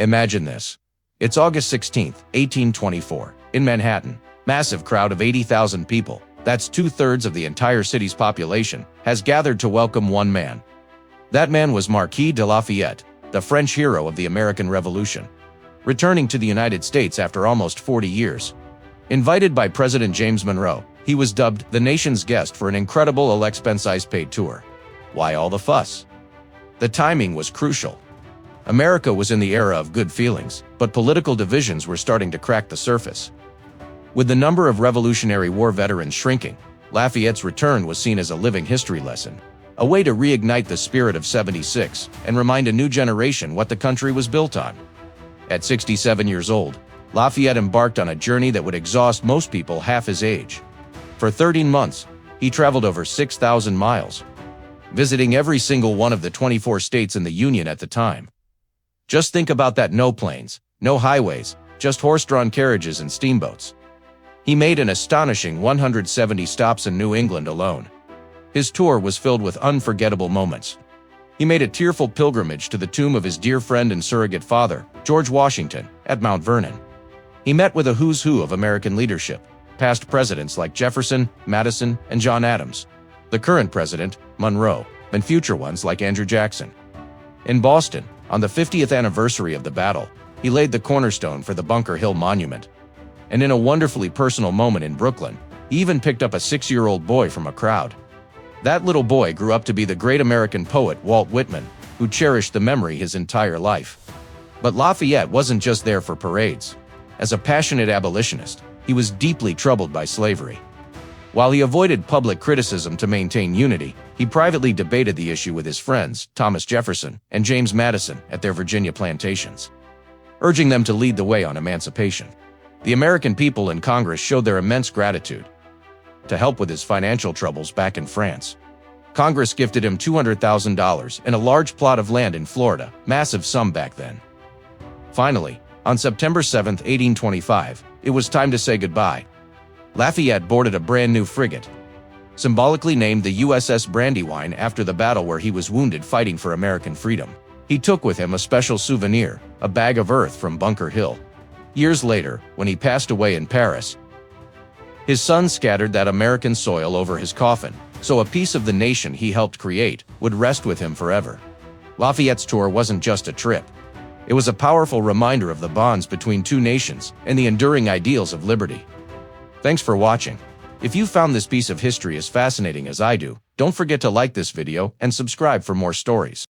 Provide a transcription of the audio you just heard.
Imagine this. It's August 16, 1824, in Manhattan. Massive crowd of 80,000 people, that's 2/3 of the entire city's population, has gathered to welcome one man. That man was Marquis de Lafayette, the French hero of the American Revolution, returning to the United States after almost 40 years. Invited by President James Monroe, he was dubbed the nation's guest for an incredible all-expenses-paid tour. Why all the fuss? The timing was crucial. America was in the era of good feelings, but political divisions were starting to crack the surface. With the number of Revolutionary War veterans shrinking, Lafayette's return was seen as a living history lesson, a way to reignite the spirit of '76 and remind a new generation what the country was built on. At 67 years old, Lafayette embarked on a journey that would exhaust most people half his age. For 13 months, he traveled over 6,000 miles, visiting every single one of the 24 states in the Union at the time. Just think about that: no planes, no highways, just horse-drawn carriages and steamboats. He made an astonishing 170 stops in New England alone. His tour was filled with unforgettable moments. He made a tearful pilgrimage to the tomb of his dear friend and surrogate father, George Washington, at Mount Vernon. He met with a who's who of American leadership, past presidents like Jefferson, Madison, and John Adams, the current president, Monroe, and future ones like Andrew Jackson. In Boston, on the 50th anniversary of the battle, he laid the cornerstone for the Bunker Hill Monument. And in a wonderfully personal moment in Brooklyn, he even picked up a 6-year-old boy from a crowd. That little boy grew up to be the great American poet Walt Whitman, who cherished the memory his entire life. But Lafayette wasn't just there for parades. As a passionate abolitionist, he was deeply troubled by slavery. While he avoided public criticism to maintain unity, he privately debated the issue with his friends, Thomas Jefferson and James Madison, at their Virginia plantations, urging them to lead the way on emancipation. The American people and Congress showed their immense gratitude. To help with his financial troubles back in France, Congress gifted him $200,000 and a large plot of land in Florida, massive sum back then. Finally, on September 7, 1825, it was time to say goodbye. Lafayette boarded a brand new frigate, symbolically named the USS Brandywine after the battle where he was wounded fighting for American freedom. He took with him a special souvenir, a bag of earth from Bunker Hill. Years later, when he passed away in Paris, his sons scattered that American soil over his coffin, so a piece of the nation he helped create would rest with him forever. Lafayette's tour wasn't just a trip. It was a powerful reminder of the bonds between two nations and the enduring ideals of liberty. Thanks for watching. If you found this piece of history as fascinating as I do, don't forget to like this video and subscribe for more stories.